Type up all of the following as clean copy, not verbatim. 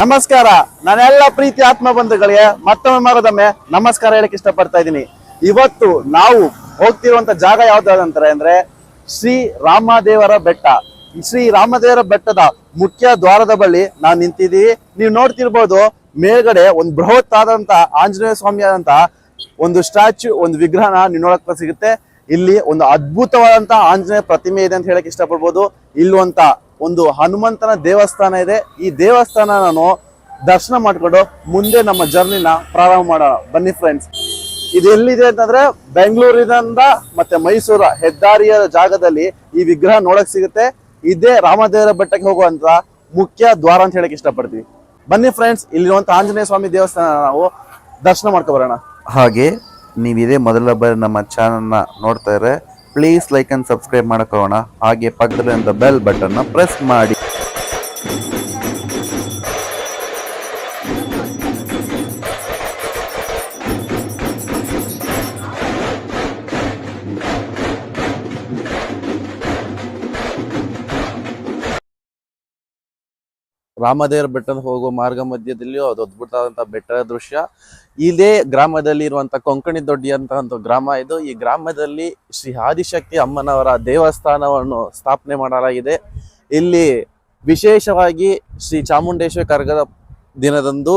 ನಮಸ್ಕಾರ. ನಾನೆಲ್ಲ ಪ್ರೀತಿ ಆತ್ಮ ಬಂಧುಗಳಿಗೆ ಮತ್ತೊಮ್ಮೆ ನಮಸ್ಕಾರ ಹೇಳಕ್ ಇಷ್ಟಪಡ್ತಾ ಇದ್ದೀನಿ. ಇವತ್ತು ನಾವು ಹೋಗ್ತಿರುವಂತ ಜಾಗ ಯಾವ್ದಾದಂತಾರೆ ಅಂದ್ರೆ ಶ್ರೀ ರಾಮದೇವರ ಬೆಟ್ಟ. ಶ್ರೀ ರಾಮದೇವರ ಬೆಟ್ಟದ ಮುಖ್ಯ ದ್ವಾರದ ಬಳಿ ನಾವು ನಿಂತಿದ್ದೀವಿ. ನೀವು ನೋಡ್ತಿರ್ಬೋದು, ಮೇಲ್ಗಡೆ ಒಂದು ಬೃಹತ್ ಆದಂತ ಆಂಜನೇಯ ಸ್ವಾಮಿ ಆದಂತ ಒಂದು ಸ್ಟ್ಯಾಚ್ಯೂ, ಒಂದು ವಿಗ್ರಹನ ನೀವು ನೋಡಕ್ ಸಿಗುತ್ತೆ. ಇಲ್ಲಿ ಒಂದು ಅದ್ಭುತವಾದಂತ ಆಂಜನೇಯ ಪ್ರತಿಮೆ ಇದೆ ಅಂತ ಹೇಳಕ್ ಇಷ್ಟಪಡ್ಬೋದು. ಇಲ್ಲುವಂತ ಒಂದು ಹನುಮಂತನ ದೇವಸ್ಥಾನ ಇದೆ. ಈ ದೇವಸ್ಥಾನ ನಾನು ದರ್ಶನ ಮಾಡ್ಕೊಂಡು ಮುಂದೆ ನಮ್ಮ ಜರ್ನಿನ ಪ್ರಾರಂಭ ಮಾಡೋಣ. ಬನ್ನಿ ಫ್ರೆಂಡ್ಸ್. ಇದು ಎಲ್ಲಿದೆ ಅಂತಂದ್ರೆ ಬೆಂಗಳೂರಿನಿಂದ ಮತ್ತೆ ಮೈಸೂರು ಹೆದ್ದಾರಿಯ ಜಾಗದಲ್ಲಿ ಈ ವಿಗ್ರಹ ನೋಡಕ್ ಸಿಗುತ್ತೆ. ಇದೇ ರಾಮದೇವರ ಬೆಟ್ಟಕ್ಕೆ ಹೋಗುವಂತ ಮುಖ್ಯ ದ್ವಾರ ಅಂತ ಹೇಳಕ್ ಇಷ್ಟಪಡ್ತೀವಿ. ಬನ್ನಿ ಫ್ರೆಂಡ್ಸ್, ಇಲ್ಲಿರುವಂತ ಆಂಜನೇಯ ಸ್ವಾಮಿ ದೇವಸ್ಥಾನ ನಾವು ದರ್ಶನ ಮಾಡ್ಕೊ ಬರೋಣ. ಹಾಗೆ ನೀವು ಇದೇ ಮೊದಲ ಬಾರಿ ನಮ್ಮ ಚಾನಲ್ನ ನೋಡ್ತಾ ಇದ್ರೆ ಪ್ಲೀಸ್ ಲೈಕ್ ಅಂಡ್ ಸಬ್ಸ್ಕ್ರೈಬ್ ಮಾಡ್ಕೊಳ್ಳೋಣ. ಹಾಗೆ ಪಕ್ಕದಲ್ಲಿಂದ ಬೆಲ್ ಬಟನ್ನ ಪ್ರೆಸ್ ಮಾಡಿ. ರಾಮದೇವರ ಬೆಟ್ಟದ ಹೋಗುವ ಮಾರ್ಗ ಮಧ್ಯದಲ್ಲಿ ಅದು ಅದ್ಭುತವಾದಂತಹ ಬೆಟ್ಟದ ದೃಶ್ಯ. ಇದೇ ಗ್ರಾಮದಲ್ಲಿ ಇರುವಂತ ಕೊಂಕಣಿ ದೊಡ್ಡಿ ಅಂತ ಒಂದು ಗ್ರಾಮ ಇದು. ಈ ಗ್ರಾಮದಲ್ಲಿ ಶ್ರೀ ಆದಿಶಕ್ತಿ ಅಮ್ಮನವರ ದೇವಸ್ಥಾನವನ್ನು ಸ್ಥಾಪನೆ ಮಾಡಲಾಗಿದೆ. ಇಲ್ಲಿ ವಿಶೇಷವಾಗಿ ಶ್ರೀ ಚಾಮುಂಡೇಶ್ವರಿ ಕರಗದ ದಿನದಂದು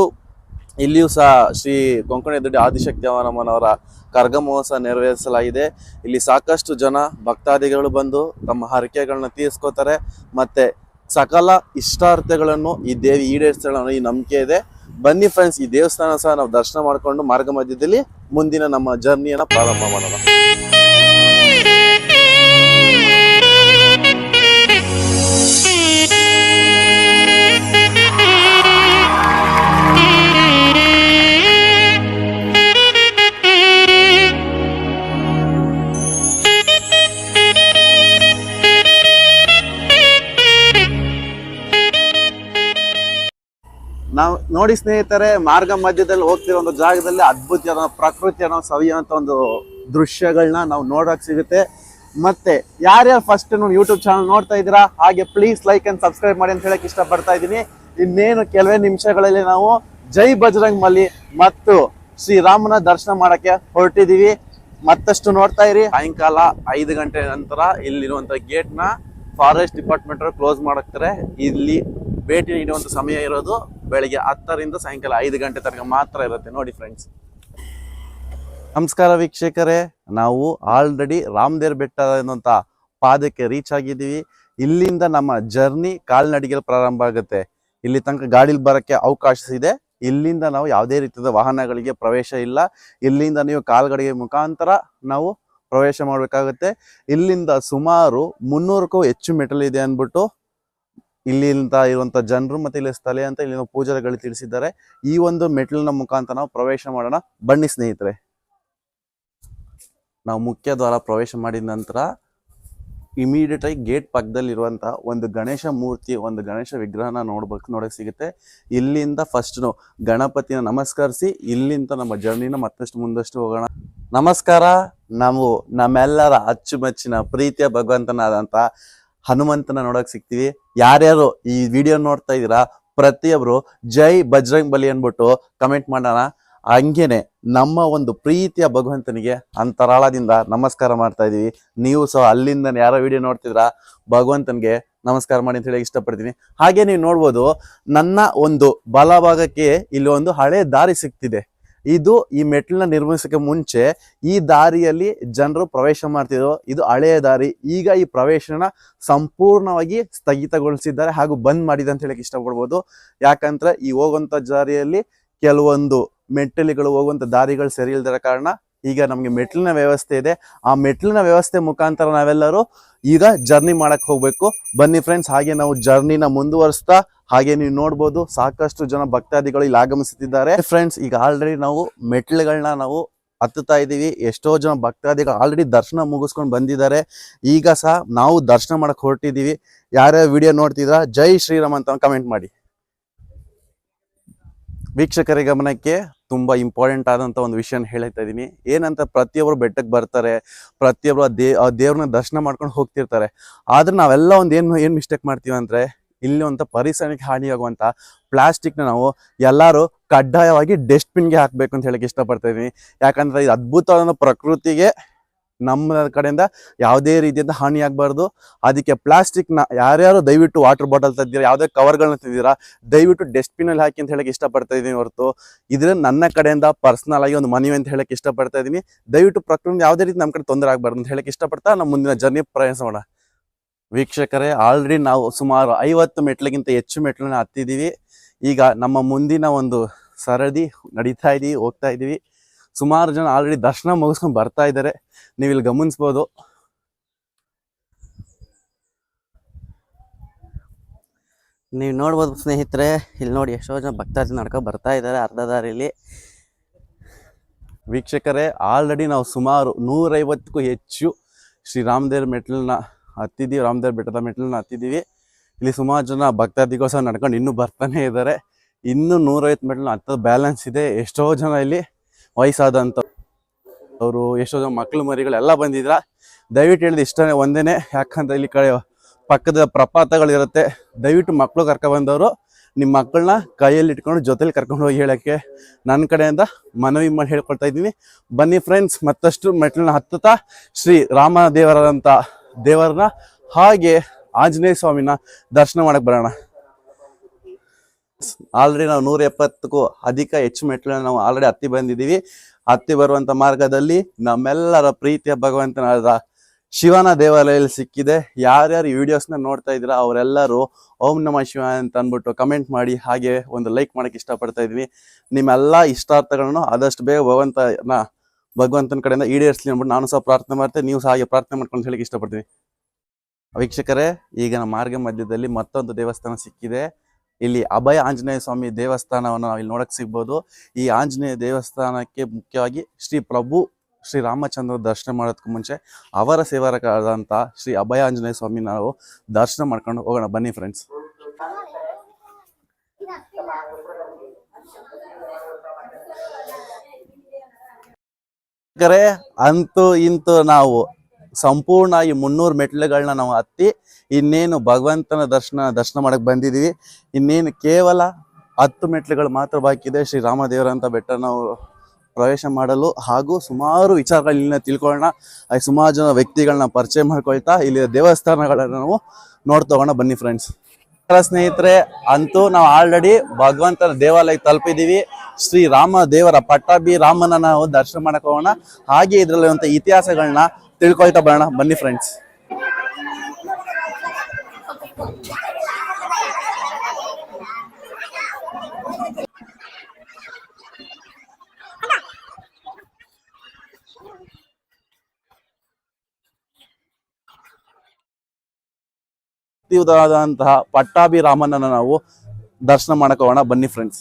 ಇಲ್ಲಿಯೂ ಸಹ ಶ್ರೀ ಕೊಂಕಣಿ ದೊಡ್ಡಿ ಆದಿಶಕ್ತಿ ಅಮ್ಮನವರ ಕರಗ ಮಹೋತ್ಸವ ನೆರವೇರಿಸಲಾಗಿದೆ. ಇಲ್ಲಿ ಸಾಕಷ್ಟು ಜನ ಭಕ್ತಾದಿಗಳು ಬಂದು ತಮ್ಮ ಹರಕೆಗಳನ್ನ ತೀರಿಸ್ಕೋತಾರೆ. ಮತ್ತೆ ಸಕಲ ಇಷ್ಟಾರ್ಥಗಳನ್ನು ಈ ದೇವಿ ಈಡೇರಿಸ್ತಾಳೆ ಅನ್ನೋ ಈ ನಂಬಿಕೆ ಇದೆ. ಬನ್ನಿ ಫ್ರೆಂಡ್ಸ್, ಈ ದೇವಸ್ಥಾನ ಸಹ ನಾವು ದರ್ಶನ ಮಾಡಿಕೊಂಡು ಮಾರ್ಗ ಮಧ್ಯದಲ್ಲಿ ಮುಂದಿನ ನಮ್ಮ ಜರ್ನಿಯನ್ನ ಪ್ರಾರಂಭ ಮಾಡೋಣ. ನಾವು ನೋಡಿ ಸ್ನೇಹಿತರೆ, ಮಾರ್ಗ ಮಧ್ಯದಲ್ಲಿ ಹೋಗ್ತಿರೋ ಒಂದು ಜಾಗದಲ್ಲಿ ಅದ್ಭುತ ಪ್ರಕೃತಿಯನ್ನು ಸವಿಯುವಂತ ಒಂದು ದೃಶ್ಯಗಳನ್ನ ನಾವು ನೋಡಕ್ ಸಿಗುತ್ತೆ. ಮತ್ತೆ ಯಾರ್ಯಾರು ಫಸ್ಟ್ ಯೂಟ್ಯೂಬ್ ಚಾನಲ್ ನೋಡ್ತಾ ಇದ್ದೀರಾ, ಹಾಗೆ ಪ್ಲೀಸ್ ಲೈಕ್ ಅಂಡ್ ಸಬ್ಸ್ಕ್ರೈಬ್ ಮಾಡಿ ಅಂತ ಹೇಳಕ್ ಇಷ್ಟಪಡ್ತಾ ಇದ್ದೀನಿ. ಇನ್ನೇನು ಕೆಲವೇ ನಿಮಿಷಗಳಲ್ಲಿ ನಾವು ಜೈ ಬಜರಂಗ್ ಬಲಿ ಮತ್ತು ಶ್ರೀರಾಮನ ದರ್ಶನ ಮಾಡಕ್ಕೆ ಹೊರಟಿದೀವಿ. ಮತ್ತಷ್ಟು ನೋಡ್ತಾ ಇರಿ. ಸಾಯಂಕಾಲ 5 ಗಂಟೆ ನಂತರ ಇಲ್ಲಿರುವಂತ ಗೇಟ್ ನ ಫಾರೆಸ್ಟ್ ಡಿಪಾರ್ಟ್ಮೆಂಟ್ ಕ್ಲೋಸ್ ಮಾಡಕ್ತಾರೆ. ಇಲ್ಲಿ ಭೇಟಿ ನೀಡುವಂತ ಸಮಯ ಇರೋದು ಬೆಳಿಗ್ಗೆ 10ರಿಂದ ಸಾಯಂಕಾಲ 5 ಗಂಟೆ ತನಕ ಮಾತ್ರ ಇರುತ್ತೆ. ನೋಡಿ ಫ್ರೆಂಡ್ಸ್. ನಮಸ್ಕಾರ ವೀಕ್ಷಕರೇ, ನಾವು ಆಲ್ರೆಡಿ ರಾಮದೇವರ ಬೆಟ್ಟ ಅನ್ನುವಂತ ಪಾದಕ್ಕೆ ರೀಚ್ ಆಗಿದ್ದೀವಿ. ಇಲ್ಲಿಂದ ನಮ್ಮ ಜರ್ನಿ ಕಾಲ್ನಡಿಗೆಯಲ್ಲಿ ಪ್ರಾರಂಭ ಆಗುತ್ತೆ. ಇಲ್ಲಿ ತನಕ ಗಾಡಿಲಿ ಬರಕ್ಕೆ ಅವಕಾಶ ಇದೆ. ಇಲ್ಲಿಂದ ನಾವು ಯಾವುದೇ ರೀತಿಯ ವಾಹನಗಳಿಗೆ ಪ್ರವೇಶ ಇಲ್ಲ. ಇಲ್ಲಿಂದ ನೀವು ಕಾಲ್ಗಡಿಗೆ ಮುಖಾಂತರ ನಾವು ಪ್ರವೇಶ ಮಾಡಬೇಕಾಗುತ್ತೆ. ಇಲ್ಲಿಂದ ಸುಮಾರು 300ಕ್ಕೂ ಹೆಚ್ಚು ಮೆಟಲ್ ಅಂದ್ಬಿಟ್ಟು ಇಲ್ಲಿಂದ ಇರುವಂತ ಜನರು ಮತ್ತೆ ಇಲ್ಲಿ ಸ್ಥಳೀಯ ಅಂತ ಇಲ್ಲಿನ ಪೂಜಾರಿಗಳು ತಿಳಿಸಿದ್ದಾರೆ. ಈ ಒಂದು ಮೆಟ್ಲಿನ ಮುಖಾಂತರ ನಾವು ಪ್ರವೇಶ ಮಾಡೋಣ. ಬನ್ನಿ ಸ್ನೇಹಿತರೆ. ನಾವು ಮುಖ್ಯ ದ್ವಾರ ಪ್ರವೇಶ ಮಾಡಿದ ನಂತರ ಇಮಿಡಿಯೇಟ್ ಆಗಿ ಗೇಟ್ ಪಕ್ಕದಲ್ಲಿ ಇರುವಂತ ಒಂದು ಗಣೇಶ ಮೂರ್ತಿ, ಒಂದು ಗಣೇಶ ವಿಗ್ರಹನ ನೋಡಕ್ ಸಿಗುತ್ತೆ. ಇಲ್ಲಿಂದ ಫಸ್ಟ್ ನಾವು ಗಣಪತಿನ ನಮಸ್ಕರಿಸಿ ಇಲ್ಲಿಂದ ನಮ್ಮ ಜರ್ನಿನ ಮತ್ತಷ್ಟು ಮುಂದಷ್ಟು ಹೋಗೋಣ. ನಮಸ್ಕಾರ. ನಾವು ನಮ್ಮೆಲ್ಲರ ಅಚ್ಚುಮೆಚ್ಚಿನ ಪ್ರೀತಿಯ ಭಗವಂತನಾದಂತ ಹನುಮಂತನ ನೋಡಕ್ ಸಿಗ್ತೀವಿ. ಯಾರ್ಯಾರು ಈ ವಿಡಿಯೋ ನೋಡ್ತಾ ಇದ್ದೀರಾ ಪ್ರತಿಯೊಬ್ರು ಜೈ ಬಜರಂಗ್ ಬಲಿ ಅನ್ಬಿಟ್ಟು ಕಮೆಂಟ್ ಮಾಡೋಣ. ಹಂಗೇನೆ ನಮ್ಮ ಒಂದು ಪ್ರೀತಿಯ ಭಗವಂತನಿಗೆ ಅಂತರಾಳದಿಂದ ನಮಸ್ಕಾರ ಮಾಡ್ತಾ ಇದೀವಿ. ನೀವು ಸಹ ಅಲ್ಲಿಂದ ಯಾರೋ ವಿಡಿಯೋ ನೋಡ್ತಿದ್ರ ಭಗವಂತನಿಗೆ ನಮಸ್ಕಾರ ಮಾಡಿ ಅಂತ ಹೇಳಿ ಇಷ್ಟಪಡ್ತೀನಿ. ಹಾಗೆ ನೀವು ನೋಡ್ಬೋದು, ನನ್ನ ಒಂದು ಬಲಭಾಗಕ್ಕೆ ಇಲ್ಲಿ ಒಂದು ಹಳೆ ದಾರಿ ಸಿಗ್ತಿದೆ. ಇದು ಈ ಮೆಟ್ಲನ್ನ ನಿರ್ಮಿಸಕ್ಕೆ ಮುಂಚೆ ಈ ದಾರಿಯಲ್ಲಿ ಜನರು ಪ್ರವೇಶ ಮಾಡ್ತಿದ್ರು. ಇದು ಹಳೆಯ ದಾರಿ. ಈಗ ಈ ಪ್ರವೇಶನ ಸಂಪೂರ್ಣವಾಗಿ ಸ್ಥಗಿತಗೊಳಿಸಿದ್ದಾರೆ ಹಾಗೂ ಬಂದ್ ಮಾಡಿದೆ ಅಂತ ಹೇಳಕ್ ಇಷ್ಟಪಡ್ಬೋದು. ಯಾಕಂದ್ರೆ ಈ ಹೋಗುವಂತ ದಾರಿಯಲ್ಲಿ ಕೆಲವೊಂದು ಮೆಟ್ಟಿಲುಗಳು ಹೋಗುವಂತ ದಾರಿಗಳು ಸರಿ ಇಲ್ದಿರ ಕಾರಣ ಈಗ ನಮ್ಗೆ ಮೆಟ್ಲಿನ ವ್ಯವಸ್ಥೆ ಇದೆ. ಆ ಮೆಟ್ಲಿನ ವ್ಯವಸ್ಥೆ ಮುಖಾಂತರ ನಾವೆಲ್ಲರೂ ಈಗ ಜರ್ನಿ ಮಾಡಕ್ ಹೋಗ್ಬೇಕು. ಬನ್ನಿ ಫ್ರೆಂಡ್ಸ್, ಹಾಗೆ ನಾವು ಜರ್ನಿನ ಮುಂದುವರಿಸ್ತಾ ಹಾಗೆ ನೀವು ನೋಡ್ಬೋದು ಸಾಕಷ್ಟು ಜನ ಭಕ್ತಾದಿಗಳು ಇಲ್ಲಿ ಆಗಮಿಸುತ್ತಿದ್ದಾರೆ. ಫ್ರೆಂಡ್ಸ್, ಈಗ ಆಲ್ರೆಡಿ ನಾವು ಮೆಟ್ಲುಗಳನ್ನ ನಾವು ಹತ್ತುತ್ತಾ ಇದ್ದೀವಿ. ಎಷ್ಟೋ ಜನ ಭಕ್ತಾದಿಗಳು ಆಲ್ರೆಡಿ ದರ್ಶನ ಮುಗಿಸ್ಕೊಂಡು ಬಂದಿದ್ದಾರೆ. ಈಗ ಸಹ ನಾವು ದರ್ಶನ ಮಾಡಕ್ ಹೊರಟಿದ್ದೀವಿ. ಯಾರ್ಯಾರು ವಿಡಿಯೋ ನೋಡ್ತಿದ್ರ ಜೈ ಶ್ರೀರಾಮ್ ಅಂತ ಕಮೆಂಟ್ ಮಾಡಿ. ವೀಕ್ಷಕರ ಗಮನಕ್ಕೆ ತುಂಬಾ ಇಂಪಾರ್ಟೆಂಟ್ ಆದಂತ ಒಂದು ವಿಷಯ ಹೇಳ್ತಾ ಇದೀನಿ. ಏನಂತ ಪ್ರತಿಯೊಬ್ಬರು ಬೆಟ್ಟಕ್ಕೆ ಬರ್ತಾರೆ, ಪ್ರತಿಯೊಬ್ಬರು ಆ ದೇವ್ರನ್ನ ದರ್ಶನ ಮಾಡ್ಕೊಂಡು ಹೋಗ್ತಿರ್ತಾರೆ. ಆದ್ರೆ ನಾವೆಲ್ಲ ಒಂದು ಏನ್ ಮಿಸ್ಟೇಕ್ ಮಾಡ್ತೀವಿ ಅಂದ್ರೆ ಇಲ್ಲಿ ಒಂದು ಪರಿಸರಕ್ಕೆ ಹಾನಿಯಾಗುವಂಥ ಪ್ಲಾಸ್ಟಿಕ್ನ ನಾವು ಎಲ್ಲರೂ ಕಡ್ಡಾಯವಾಗಿ ಡಸ್ಟ್ಬಿನ್ಗೆ ಹಾಕಬೇಕು ಅಂತ ಹೇಳಕ್ಕೆ ಇಷ್ಟಪಡ್ತಾ ಇದ್ದೀನಿ. ಯಾಕಂದರೆ ಇದು ಅದ್ಭುತವಾದ ಪ್ರಕೃತಿಗೆ ನಮ್ಮ ಕಡೆಯಿಂದ ಯಾವುದೇ ರೀತಿಯಿಂದ ಹಾನಿ ಆಗಬಾರ್ದು. ಅದಕ್ಕೆ ಪ್ಲಾಸ್ಟಿಕ್ನ ಯಾರ್ಯಾರು ದಯವಿಟ್ಟು ವಾಟರ್ ಬಾಟಲ್ ತಂದಿದ್ದೀರಾ, ಯಾವುದೇ ಕವರ್ಗಳನ್ನ ತಂದಿದ್ದೀರಾ, ದಯವಿಟ್ಟು ಡಸ್ಟ್ಬಿನಲ್ಲಿ ಹಾಕಿ ಅಂತ ಹೇಳಕ್ಕೆ ಇಷ್ಟಪಡ್ತಾ ಇದ್ದೀನಿ ಹೊರತು ಇದ್ರೆ ನನ್ನ ಕಡೆಯಿಂದ ಪರ್ಸ್ನಲ್ ಆಗಿ ಒಂದು ಮನವಿ ಅಂತ ಹೇಳಕ್ಕೆ ಇಷ್ಟಪಡ್ತಾ ಇದ್ದೀನಿ. ದಯವಿಟ್ಟು ಪ್ರಕೃತಿ ಯಾವುದೇ ರೀತಿ ನಮ್ಮ ಕಡೆ ತೊಂದರೆ ಆಗಬಾರ್ದು ಅಂತ ಹೇಳಕ್ಕೆ ಇಷ್ಟಪಡ್ತಾ ನಮ್ಮ ಮುಂದಿನ ಜರ್ನಿ ಪ್ರಯಾಣಿಸೋಣ. ವೀಕ್ಷಕರೇ, ಆಲ್ರೆಡಿ ನಾವು ಸುಮಾರು 50 ಮೆಟ್ಲಿಗಿಂತ ಹೆಚ್ಚು ಮೆಟ್ಲನ್ನ ಹತ್ತಿದ್ದೀವಿ. ಈಗ ನಮ್ಮ ಮುಂದಿನ ಒಂದು ಸರದಿ ನಡೀತಾ ಇದ್ದೀವಿ, ಹೋಗ್ತಾ ಇದ್ದೀವಿ. ಸುಮಾರು ಜನ ಆಲ್ರೆಡಿ ದರ್ಶನ ಮುಗಿಸ್ಕೊಂಡು ಬರ್ತಾ ಇದ್ದಾರೆ, ನೀವು ಇಲ್ಲಿ ಗಮನಿಸ್ಬೋದು. ನೀವು ನೋಡ್ಬೋದು ಸ್ನೇಹಿತರೆ, ಇಲ್ಲಿ ನೋಡಿ ಎಷ್ಟೋ ಜನ ಭಕ್ತಾದಿ ನಡ್ಕೊ ಬರ್ತಾ ಇದ್ದಾರೆ ಅರ್ಧ ದಾರಿಲಿ. ವೀಕ್ಷಕರೇ, ಆಲ್ರೆಡಿ ನಾವು ಸುಮಾರು 150ಕ್ಕೂ ಹೆಚ್ಚು ಶ್ರೀ ರಾಮದೇವ್ರ ಮೆಟ್ಲನ್ನ ಹತ್ತಿದ್ದೀವಿ, ರಾಮದೇವ್ರ ಬೆಟ್ಟದ ಮೆಟ್ಲನ್ನ ಹತ್ತಿದ್ದೀವಿ. ಇಲ್ಲಿ ಸುಮಾರು ಜನ ಭಕ್ತಾದಿಗೋಸ್ಕರ ನಡ್ಕೊಂಡು ಇನ್ನೂ ಬರ್ತಾನೆ ಇದ್ದಾರೆ. ಇನ್ನೂ 150 ಮೆಟ್ಲನ್ನ ಹತ್ತೋದು ಬ್ಯಾಲೆನ್ಸ್ ಇದೆ. ಎಷ್ಟೋ ಜನ ಇಲ್ಲಿ ವಯಸ್ಸಾದಂಥ ಅವರು, ಎಷ್ಟೋ ಜನ ಮಕ್ಕಳು ಮರಿಗಳೆಲ್ಲ ಬಂದಿದ್ರ. ದಯವಿಟ್ಟು ಹೇಳಿದ ಇಷ್ಟನೇ ಒಂದೇನೆ, ಯಾಕಂದ್ರೆ ಇಲ್ಲಿ ಕಡೆ ಪಕ್ಕದ ಪ್ರಪಾತಗಳಿರುತ್ತೆ. ದಯವಿಟ್ಟು ಮಕ್ಕಳು ಕರ್ಕೊಬಂದವರು ನಿಮ್ಮ ಮಕ್ಕಳನ್ನ ಕೈಯಲ್ಲಿ ಇಟ್ಕೊಂಡು ಜೊತೆಲಿ ಕರ್ಕೊಂಡು ಹೋಗಿ ಹೇಳೋಕ್ಕೆ ನನ್ನ ಕಡೆಯಿಂದ ಮನವಿ ಮಾಡಿ ಹೇಳ್ಕೊಳ್ತಾ ಇದ್ದೀನಿ. ಬನ್ನಿ ಫ್ರೆಂಡ್ಸ್, ಮತ್ತಷ್ಟು ಮೆಟ್ಲನ್ನ ಹತ್ತುತ್ತಾ ಶ್ರೀ ರಾಮದೇವರಂಥ ದೇವರನ್ನ ಹಾಗೆ ಆಂಜನೇಯ ಸ್ವಾಮಿನ ದರ್ಶನ ಮಾಡಕ್ಕೆ ಬರೋಣ. ಆಲ್ರೆಡಿ ನಾವು 170ಕ್ಕೂ ಅಧಿಕ ಹೆಚ್ಚು ಮೆಟ್ಲನ್ನ ನಾವು ಆಲ್ರೆಡಿ ಹತ್ತಿ ಬಂದಿದ್ದೀವಿ. ಹತ್ತಿ ಬರುವಂಥ ಮಾರ್ಗದಲ್ಲಿ ನಮ್ಮೆಲ್ಲರ ಪ್ರೀತಿಯ ಭಗವಂತನಾದ ಶಿವನ ದೇವಾಲಯದಲ್ಲಿ ಸಿಕ್ಕಿದೆ. ಯಾರ್ಯಾರು ಈ ವಿಡಿಯೋಸ್ನ ನೋಡ್ತಾ ಇದ್ದೀರಾ ಅವರೆಲ್ಲರೂ ಓಂ ನಮಃ ಶಿವ ಅಂತ ಅಂದ್ಬಿಟ್ಟು ಕಮೆಂಟ್ ಮಾಡಿ, ಹಾಗೆ ಒಂದು ಲೈಕ್ ಮಾಡೋಕ್ಕೆ ಇಷ್ಟಪಡ್ತಾ ಇದ್ವಿ. ನಿಮ್ಮೆಲ್ಲ ಇಷ್ಟಾರ್ಥಗಳನ್ನು ಆದಷ್ಟು ಬೇಗ ಭಗವಂತನ ಕಡೆಯಿಂದ ಈಡೇರಿಸಲಿ ಅಂದ್ಬಿಟ್ಟು ನಾನು ಸಹ ಪ್ರಾರ್ಥನೆ ಮಾಡ್ತೇನೆ, ನೀವು ಸಹ ಹಾಗೆ ಪ್ರಾರ್ಥನೆ ಮಾಡ್ಕೊಂಡು ಹೇಳಿಕ್ಕೆ ಇಷ್ಟಪಡ್ತೀನಿ. ವೀಕ್ಷಕರೇ, ಈಗ ನಮ್ಮ ಮಾರ್ಗ ಮಧ್ಯದಲ್ಲಿ ಮತ್ತೊಂದು ದೇವಸ್ಥಾನ ಸಿಕ್ಕಿದೆ. ಇಲ್ಲಿ ಅಭಯ ಆಂಜನೇಯ ಸ್ವಾಮಿ ದೇವಸ್ಥಾನವನ್ನು ನಾವು ಇಲ್ಲಿ ನೋಡಕ್ಕೆ ಸಿಗ್ಬೋದು. ಈ ಆಂಜನೇಯ ದೇವಸ್ಥಾನಕ್ಕೆ ಮುಖ್ಯವಾಗಿ ಶ್ರೀ ರಾಮಚಂದ್ರ ದರ್ಶನ ಮಾಡೋದಕ್ಕೂ ಮುಂಚೆ ಅವರ ಸೇವಕರಾದಂಥ ಶ್ರೀ ಅಭಯ ಆಂಜನೇಯ ಸ್ವಾಮಿ ನಾವು ದರ್ಶನ ಮಾಡ್ಕೊಂಡು ಹೋಗೋಣ. ಬನ್ನಿ ಫ್ರೆಂಡ್ಸ್. ಅಂತೂ ಇಂತೂ ನಾವು ಸಂಪೂರ್ಣವಾಗಿ 300 ಮೆಟ್ಲುಗಳನ್ನ ನಾವು ಹತ್ತಿ ಇನ್ನೇನು ಭಗವಂತನ ದರ್ಶನ ಮಾಡಕ್ ಬಂದಿದ್ದೀವಿ. ಇನ್ನೇನು ಕೇವಲ 10 ಮೆಟ್ಲುಗಳು ಮಾತ್ರ ಬಾಕಿ ಇದೆ ಶ್ರೀ ರಾಮದೇವರಂತ ಬೆಟ್ಟ ನಾವು ಪ್ರವೇಶ ಮಾಡಲು. ಹಾಗೂ ಸುಮಾರು ವಿಚಾರಗಳನ್ನ ತಿಳ್ಕೊಳ್ಳೋಣ, ಸುಮಾರು ಜನ ವ್ಯಕ್ತಿಗಳನ್ನ ಪರಿಚಯ ಮಾಡ್ಕೊಳ್ತಾ ಇಲ್ಲಿ ದೇವಸ್ಥಾನಗಳನ್ನ ನಾವು ನೋಡ್ತೋಗೋಣ. ಬನ್ನಿ ಫ್ರೆಂಡ್ಸ್. ಸ್ನೇಹಿತರೆ, ಅಂತೂ ನಾವು ಆಲ್ರೆಡಿ ಭಗವಂತನ ದೇವಾಲಯಕ್ಕೆ ತಲುಪಿದ್ದೀವಿ. ಶ್ರೀ ರಾಮ ದೇವರ ಪಟ್ಟಾಭಿ ರಾಮನ ನಾವು ದರ್ಶನ ಮಾಡಕ್ ಹೋಗೋಣ, ಹಾಗೆ ಇದರಲ್ಲಿರುವಂಥ ಇತಿಹಾಸಗಳನ್ನ ತಿಳ್ಕೊಳ್ತಾ ಬರೋಣ. ಬನ್ನಿ ಫ್ರೆಂಡ್ಸ್. ಆದಂತಹ ಪಟ್ಟಾಭಿರಾಮನನ್ನ ನಾವು ದರ್ಶನ ಮಾಡಕ್ ಹೋಗೋಣ. ಬನ್ನಿ ಫ್ರೆಂಡ್ಸ್.